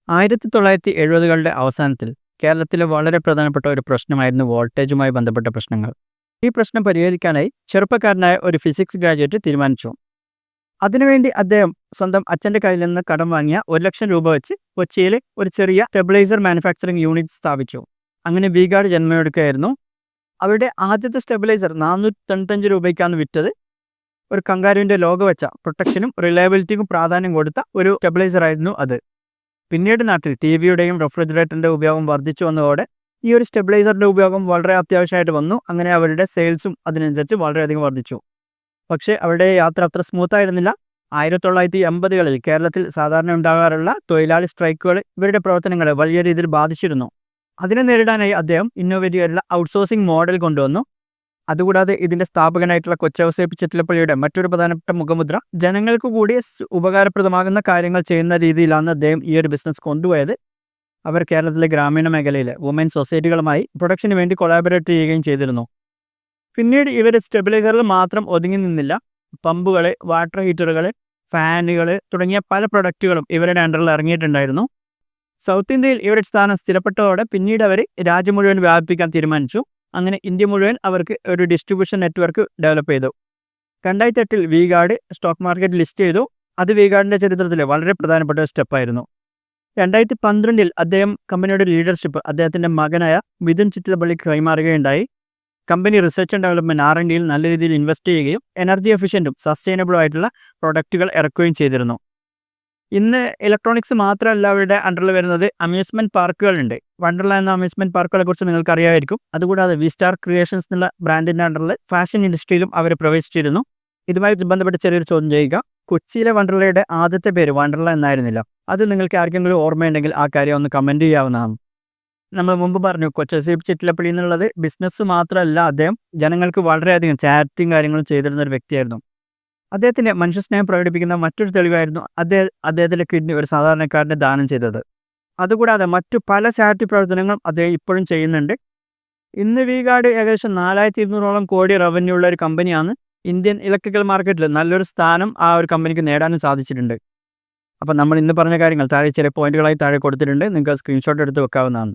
1970-കളുടെ അവസാനത്തിൽ കേരളത്തിലെ വളരെ പ്രധാനപ്പെട്ട ഒരു പ്രശ്നമായിരുന്നു വോൾട്ടേജുമായി ബന്ധപ്പെട്ട പ്രശ്നങ്ങൾ. ഈ പ്രശ്നം പരിഹരിക്കാനായി ചെറുപ്പക്കാരനായ ഒരു ഫിസിക്സ് ഗ്രാജുവേറ്റ് തീരുമാനിച്ചു. അതിനുവേണ്ടി അദ്ദേഹം സ്വന്തം അച്ഛൻ്റെ കയ്യിൽ നിന്ന് കടം വാങ്ങിയ 1,00,000 രൂപ വെച്ച് കൊച്ചിയിൽ ഒരു ചെറിയ സ്റ്റെബിലൈസർ മാനുഫാക്ചറിംഗ് യൂണിറ്റ് സ്ഥാപിച്ചു. അങ്ങനെ വി-ഗാർഡ് ജന്മമെടുക്കുകയായിരുന്നു. അവരുടെ ആദ്യത്തെ സ്റ്റെബിലൈസർ 495 രൂപയ്ക്കാണ് വിറ്റത്. ഒരു കങ്കാരുവിൻ്റെ ലോഗോ വെച്ച പ്രൊട്ടക്ഷനും റിലയബിലിറ്റിക്കും പ്രാധാന്യം കൊടുത്ത ഒരു സ്റ്റെബിലൈസർ ആയിരുന്നു അത്. പിന്നീട് നാട്ടിൽ ടിവിയുടെയും റെഫ്രിജറേറ്ററിൻ്റെ ഉപയോഗം വർദ്ധിച്ചു വന്നതോടെ ഈ ഒരു സ്റ്റെബിലൈസറിൻ്റെ ഉപയോഗം വളരെ അത്യാവശ്യമായിട്ട് വന്നു. അങ്ങനെ അവരുടെ സെയിൽസും അതിനനുസരിച്ച് വളരെയധികം വർദ്ധിച്ചു. പക്ഷേ അവരുടെ യാത്ര അത്ര സ്മൂത്തായിരുന്നില്ല. 1980-കളിൽ കേരളത്തിൽ സാധാരണ ഉണ്ടാകാറുള്ള തൊഴിലാളി സ്ട്രൈക്കുകൾ ഇവരുടെ പ്രവർത്തനങ്ങളെ വലിയ രീതിയിൽ ബാധിച്ചിരുന്നു. അതിനെ നേരിടാനായി അദ്ദേഹം ഇന്നോവേറ്റീവ് ആയിട്ടുള്ള ഔട്ട്സോഴ്സിംഗ് മോഡൽ കൊണ്ടുവന്നു. അതുകൂടാതെ ഇതിൻ്റെ സ്ഥാപകനായിട്ടുള്ള കൊച്ചൗസേപ്പ് ചിറ്റലപ്പള്ളിയുടെ മറ്റൊരു പ്രധാനപ്പെട്ട മുഖമുദ്ര, ജനങ്ങൾക്ക് കൂടി ഉപകാരപ്രദമാകുന്ന കാര്യങ്ങൾ ചെയ്യുന്ന രീതിയിലാണ് അദ്ദേഹം ഈ ഒരു ബിസിനസ് കൊണ്ടുപോയത്. അവർ കേരളത്തിലെ ഗ്രാമീണ മേഖലയിലെ വുമൻ സൊസൈറ്റികളുമായി പ്രൊഡക്ഷന് വേണ്ടി കൊളാബറേറ്റ് ചെയ്യുകയും ചെയ്തിരുന്നു. പിന്നീട് ഇവർ സ്റ്റെബിലൈസറിൽ മാത്രം ഒതുങ്ങി നിന്നില്ല. പമ്പുകൾ, വാട്ടർ ഹീറ്ററുകൾ, ഫാനുകൾ തുടങ്ങിയ പല പ്രൊഡക്റ്റുകളും ഇവരുടെ അണ്ടറിൽ ഇറങ്ങിയിട്ടുണ്ടായിരുന്നു. സൗത്ത് ഇന്ത്യയിൽ ഇവരുടെ സ്ഥാനം സ്ഥിരപ്പെട്ടതോടെ പിന്നീട് അവർ രാജ്യം മുഴുവൻ വ്യാപിപ്പിക്കാൻ തീരുമാനിച്ചു. അങ്ങനെ ഇന്ത്യ മുഴുവൻ അവർക്ക് ഒരു ഡിസ്ട്രിബ്യൂഷൻ നെറ്റ്വർക്ക് ഡെവലപ്പ് ചെയ്തു. 2008-ൽ വി-ഗാർഡ് സ്റ്റോക്ക് മാർക്കറ്റ് ലിസ്റ്റ് ചെയ്തു. അത് വി-ഗാർഡിൻ്റെ ചരിത്രത്തിലെ വളരെ പ്രധാനപ്പെട്ട ഒരു സ്റ്റെപ്പായിരുന്നു. 2012-ൽ അദ്ദേഹം കമ്പനിയുടെ ലീഡർഷിപ്പ് അദ്ദേഹത്തിൻ്റെ മകനായ മിഥുൻ ചിറ്റലപ്പള്ളിക്ക് കൈമാറുകയുണ്ടായി. കമ്പനി റിസർച്ച് ആൻഡ് ഡെവലപ്മെൻറ്റ് R&Dയിൽ നല്ല രീതിയിൽ ഇൻവെസ്റ്റ് ചെയ്യുകയും എനർജി എഫിഷ്യൻറ്റും സസ്റ്റൈനബിളും ആയിട്ടുള്ള പ്രൊഡക്റ്റുകൾ ഇറക്കുകയും ചെയ്തിരുന്നു. ഇന്ന് ഇലക്ട്രോണിക്സ് മാത്രമല്ല അവരുടെ അണ്ടറിൽ വരുന്നത്, അമ്യൂസ്മെൻറ്റ് പാർക്കുകളുണ്ട്. വണ്ടർല എന്ന അമ്യൂസ്മെൻറ്റ് പാർക്കുകളെ കുറിച്ച് നിങ്ങൾക്ക് അറിയാമായിരിക്കും. അതുകൂടാതെ വി സ്റ്റാർ ക്രിയേഷൻസ് എന്നുള്ള ബ്രാൻഡിൻ്റെ അണ്ടറിൽ ഫാഷൻ ഇൻഡസ്ട്രിയിലും അവർ പ്രവേശിച്ചിരുന്നു. ഇതുമായി ബന്ധപ്പെട്ട് ചെറിയൊരു ചോദ്യം ചെയ്യുക. കൊച്ചിയിലെ വണ്ടർലയുടെ ആദ്യത്തെ പേര് വണ്ടർല എന്നായിരുന്നില്ല. അത് നിങ്ങൾക്ക് ആർക്കെങ്കിലും ഓർമ്മയുണ്ടെങ്കിൽ ആ കാര്യം ഒന്ന് കമൻറ്റ് ചെയ്യാവുന്നതാണ്. നമ്മൾ മുമ്പ് പറഞ്ഞു, കൊച്ചൗസേപ്പ് ചിറ്റലപ്പള്ളി എന്നുള്ളത് ബിസിനസ് മാത്രമല്ല, അദ്ദേഹം ജനങ്ങൾക്ക് വളരെയധികം ചാരിറ്റിയും കാര്യങ്ങളും ചെയ്തിരുന്ന ഒരു വ്യക്തിയായിരുന്നു. അദ്ദേഹത്തിൻ്റെ മനുഷ്യസ്നേഹം പ്രകടിപ്പിക്കുന്ന മറ്റൊരു തെളിവായിരുന്നു അദ്ദേഹത്തിൻ്റെ കിഡ്നി ഒരു സാധാരണക്കാരന് ദാനം ചെയ്തത്. അതുകൂടാതെ മറ്റു പല ചാരിറ്റി പ്രവർത്തനങ്ങളും അദ്ദേഹം ഇപ്പോഴും ചെയ്യുന്നുണ്ട്. ഇന്ന് വി-ഗാർഡ് ഏകദേശം 4200 കോടി റവന്യൂ ഉള്ള ഒരു കമ്പനിയാണ്. ഇന്ത്യൻ ഇലക്ട്രിക്കൽ മാർക്കറ്റിൽ നല്ലൊരു സ്ഥാനം ആ ഒരു കമ്പനിക്ക് നേടാനും സാധിച്ചിട്ടുണ്ട്. അപ്പോൾ നമ്മൾ ഇന്ന് പറഞ്ഞ കാര്യങ്ങൾ താഴെ ചില പോയിന്റുകളായി താഴെ കൊടുത്തിട്ടുണ്ട്. നിങ്ങൾക്ക് സ്ക്രീൻഷോട്ട് എടുത്ത് വെക്കാവുന്നതാണ്.